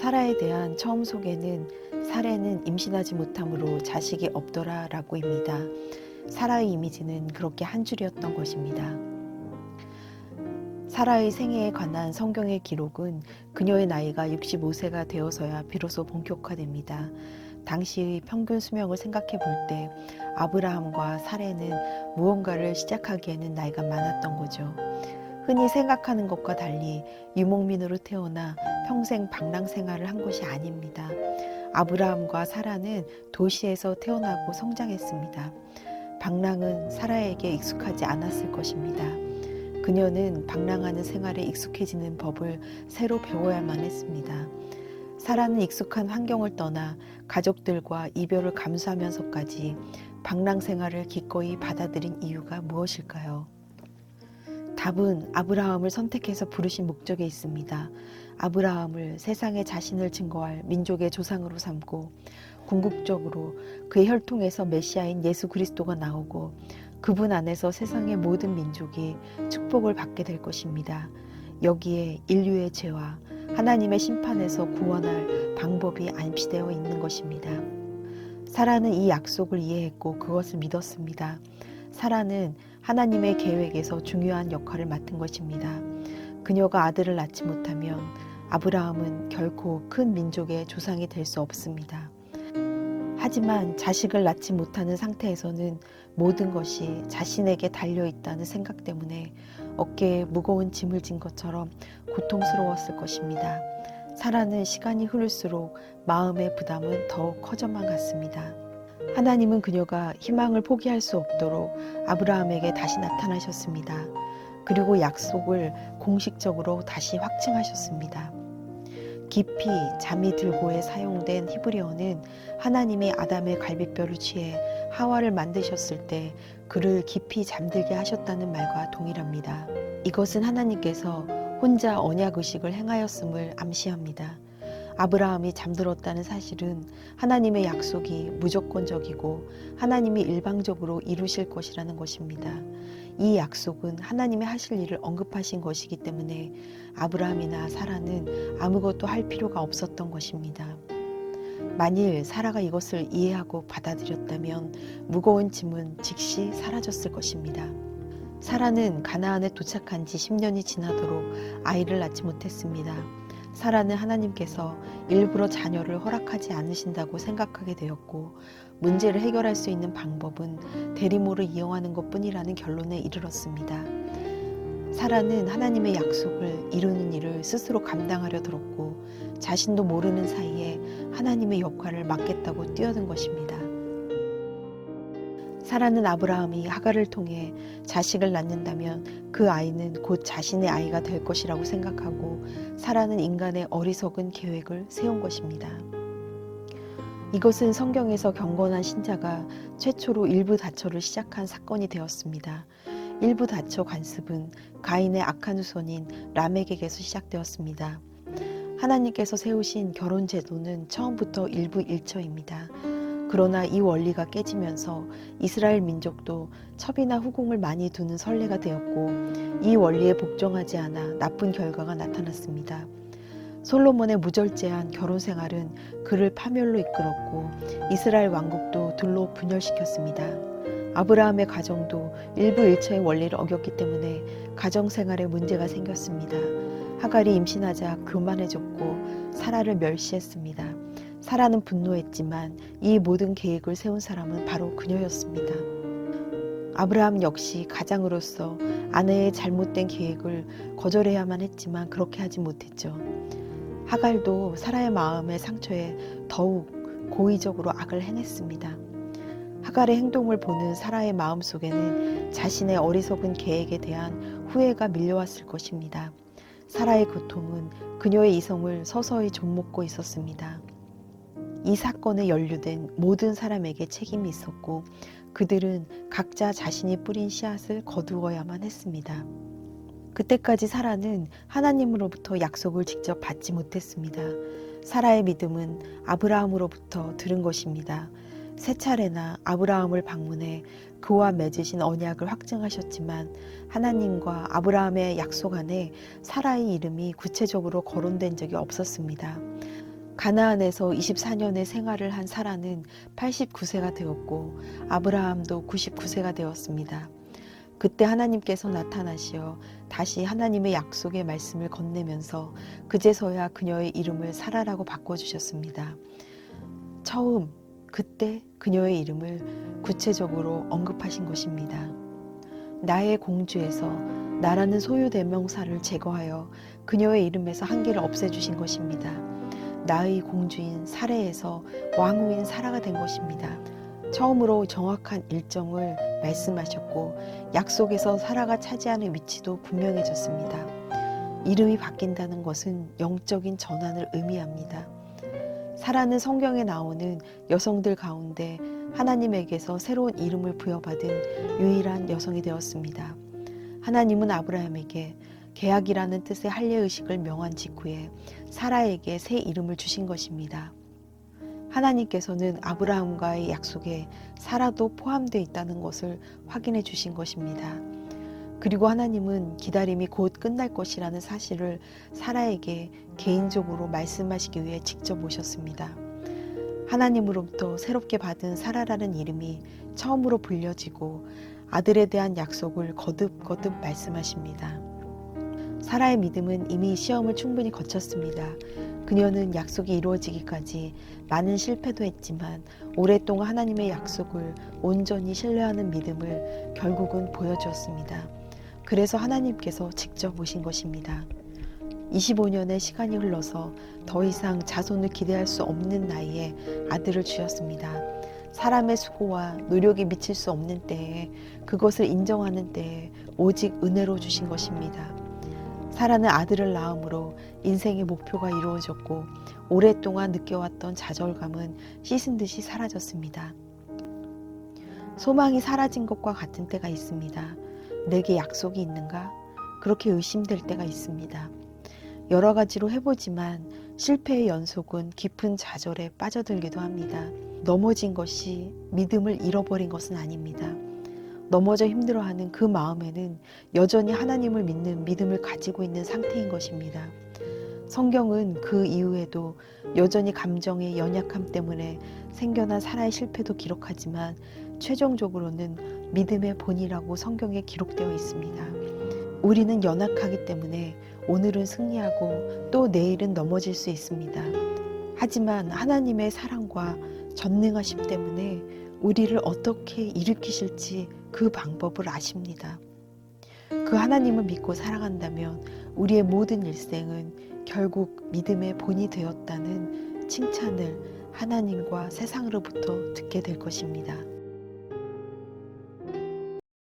사라에 대한 처음 소개는 사레는 임신하지 못함으로 자식이 없더라 라고입니다. 사라의 이미지는 그렇게 한 줄이었던 것입니다. 사라의 생애에 관한 성경의 기록은 그녀의 나이가 65세가 되어서야 비로소 본격화됩니다. 당시의 평균 수명을 생각해 볼 때 아브라함과 사레는 무언가를 시작하기에는 나이가 많았던 거죠. 흔히 생각하는 것과 달리 유목민으로 태어나 평생 방랑 생활을 한 것이 아닙니다. 아브라함과 사라는 도시에서 태어나고 성장했습니다. 방랑은 사라에게 익숙하지 않았을 것입니다. 그녀는 방랑하는 생활에 익숙해지는 법을 새로 배워야만 했습니다. 사라는 익숙한 환경을 떠나 가족들과 이별을 감수하면서까지 방랑 생활을 기꺼이 받아들인 이유가 무엇일까요? 답은 아브라함을 선택해서 부르신 목적에 있습니다. 아브라함을 세상에 자신을 증거할 민족의 조상으로 삼고 궁극적으로 그의 혈통에서 메시아인 예수 그리스도가 나오고 그분 안에서 세상의 모든 민족이 축복을 받게 될 것입니다. 여기에 인류의 죄와 하나님의 심판에서 구원할 방법이 암시되어 있는 것입니다. 사라는 이 약속을 이해했고 그것을 믿었습니다. 사라는 하나님의 계획에서 중요한 역할을 맡은 것입니다. 그녀가 아들을 낳지 못하면 아브라함은 결코 큰 민족의 조상이 될 수 없습니다. 하지만 자식을 낳지 못하는 상태에서는 모든 것이 자신에게 달려있다는 생각 때문에 어깨에 무거운 짐을 진 것처럼 고통스러웠을 것입니다. 사라는 시간이 흐를수록 마음의 부담은 더욱 커져만 갔습니다. 하나님은 그녀가 희망을 포기할 수 없도록 아브라함에게 다시 나타나셨습니다. 그리고 약속을 공식적으로 다시 확증하셨습니다. 깊이 잠이 들고에 사용된 히브리어는 하나님이 아담의 갈비뼈를 취해 하와를 만드셨을 때 그를 깊이 잠들게 하셨다는 말과 동일합니다. 이것은 하나님께서 혼자 언약의식을 행하였음을 암시합니다. 아브라함이 잠들었다는 사실은 하나님의 약속이 무조건적이고 하나님이 일방적으로 이루실 것이라는 것입니다. 이 약속은 하나님의 하실 일을 언급하신 것이기 때문에 아브라함이나 사라는 아무것도 할 필요가 없었던 것입니다. 만일 사라가 이것을 이해하고 받아들였다면 무거운 짐은 즉시 사라졌을 것입니다. 사라는 가나안에 도착한 지 10년이 지나도록 아이를 낳지 못했습니다. 사라는 하나님께서 일부러 자녀를 허락하지 않으신다고 생각하게 되었고 문제를 해결할 수 있는 방법은 대리모를 이용하는 것뿐이라는 결론에 이르렀습니다. 사라는 하나님의 약속을 이루는 일을 스스로 감당하려 들었고 자신도 모르는 사이에 하나님의 역할을 맡겠다고 뛰어든 것입니다. 사라는 아브라함이 하갈을 통해 자식을 낳는다면 그 아이는 곧 자신의 아이가 될 것이라고 생각하고 사라는 인간의 어리석은 계획을 세운 것입니다. 이것은 성경에서 경건한 신자가 최초로 일부 다처를 시작한 사건이 되었습니다. 일부 다처 관습은 가인의 악한 후손인 라멕에게서 시작되었습니다. 하나님께서 세우신 결혼 제도는 처음부터 일부 일처입니다. 그러나 이 원리가 깨지면서 이스라엘 민족도 첩이나 후궁을 많이 두는 선례가 되었고 이 원리에 복종하지 않아 나쁜 결과가 나타났습니다. 솔로몬의 무절제한 결혼 생활은 그를 파멸로 이끌었고 이스라엘 왕국도 둘로 분열시켰습니다. 아브라함의 가정도 일부 일처의 원리를 어겼기 때문에 가정 생활에 문제가 생겼습니다. 하갈이 임신하자 교만해졌고 사라를 멸시했습니다. 사라는 분노했지만 이 모든 계획을 세운 사람은 바로 그녀였습니다. 아브라함 역시 가장으로서 아내의 잘못된 계획을 거절해야만 했지만 그렇게 하지 못했죠. 하갈도 사라의 마음의 상처에 더욱 고의적으로 악을 행했습니다. 하갈의 행동을 보는 사라의 마음속에는 자신의 어리석은 계획에 대한 후회가 밀려왔을 것입니다. 사라의 고통은 그녀의 이성을 서서히 좀먹고 있었습니다. 이 사건에 연루된 모든 사람에게 책임이 있었고 그들은 각자 자신이 뿌린 씨앗을 거두어야만 했습니다. 그때까지 사라는 하나님으로부터 약속을 직접 받지 못했습니다. 사라의 믿음은 아브라함으로부터 들은 것입니다. 세 차례나 아브라함을 방문해 그와 맺으신 언약을 확증하셨지만 하나님과 아브라함의 약속 안에 사라의 이름이 구체적으로 거론된 적이 없었습니다. 가나안에서 24년의 생활을 한 사라는 89세가 되었고 아브라함도 99세가 되었습니다. 그때 하나님께서 나타나시어 다시 하나님의 약속의 말씀을 건네면서 그제서야 그녀의 이름을 사라라고 바꿔주셨습니다. 처음 그때 그녀의 이름을 구체적으로 언급하신 것입니다. 나의 공주에서 나라는 소유 대명사를 제거하여 그녀의 이름에서 한 개를 없애주신 것입니다. 나의 공주인 사레에서 왕후인 사라가 된 것입니다. 처음으로 정확한 일정을 말씀하셨고 약속에서 사라가 차지하는 위치도 분명해졌습니다. 이름이 바뀐다는 것은 영적인 전환을 의미합니다. 사라는 성경에 나오는 여성들 가운데 하나님에게서 새로운 이름을 부여받은 유일한 여성이 되었습니다. 하나님은 아브라함에게 계약이라는 뜻의 할례의식을 명한 직후에 사라에게 새 이름을 주신 것입니다. 하나님께서는 아브라함과의 약속에 사라도 포함되어 있다는 것을 확인해 주신 것입니다. 그리고 하나님은 기다림이 곧 끝날 것이라는 사실을 사라에게 개인적으로 말씀하시기 위해 직접 오셨습니다. 하나님으로부터 새롭게 받은 사라라는 이름이 처음으로 불려지고 아들에 대한 약속을 거듭거듭 말씀하십니다. 사라의 믿음은 이미 시험을 충분히 거쳤습니다. 그녀는 약속이 이루어지기까지 많은 실패도 했지만 오랫동안 하나님의 약속을 온전히 신뢰하는 믿음을 결국은 보여주었습니다. 그래서 하나님께서 직접 오신 것입니다. 25년의 시간이 흘러서 더 이상 자손을 기대할 수 없는 나이에 아들을 주셨습니다. 사람의 수고와 노력이 미칠 수 없는 때에 그것을 인정하는 때에 오직 은혜로 주신 것입니다. 사라는 아들을 낳음으로 인생의 목표가 이루어졌고 오랫동안 느껴왔던 좌절감은 씻은 듯이 사라졌습니다. 소망이 사라진 것과 같은 때가 있습니다. 내게 약속이 있는가? 그렇게 의심될 때가 있습니다. 여러 가지로 해보지만 실패의 연속은 깊은 좌절에 빠져들기도 합니다. 넘어진 것이 믿음을 잃어버린 것은 아닙니다. 넘어져 힘들어하는 그 마음에는 여전히 하나님을 믿는 믿음을 가지고 있는 상태인 것입니다. 성경은 그 이후에도 여전히 감정의 연약함 때문에 생겨난 사라의 실패도 기록하지만 최종적으로는 믿음의 본이라고 성경에 기록되어 있습니다. 우리는 연약하기 때문에 오늘은 승리하고 또 내일은 넘어질 수 있습니다. 하지만 하나님의 사랑과 전능하심 때문에 우리를 어떻게 일으키실지 그 방법을 아십니다. 그 하나님을 믿고 살아간다면 우리의 모든 일생은 결국 믿음의 본이 되었다는 칭찬을 하나님과 세상으로부터 듣게 될 것입니다.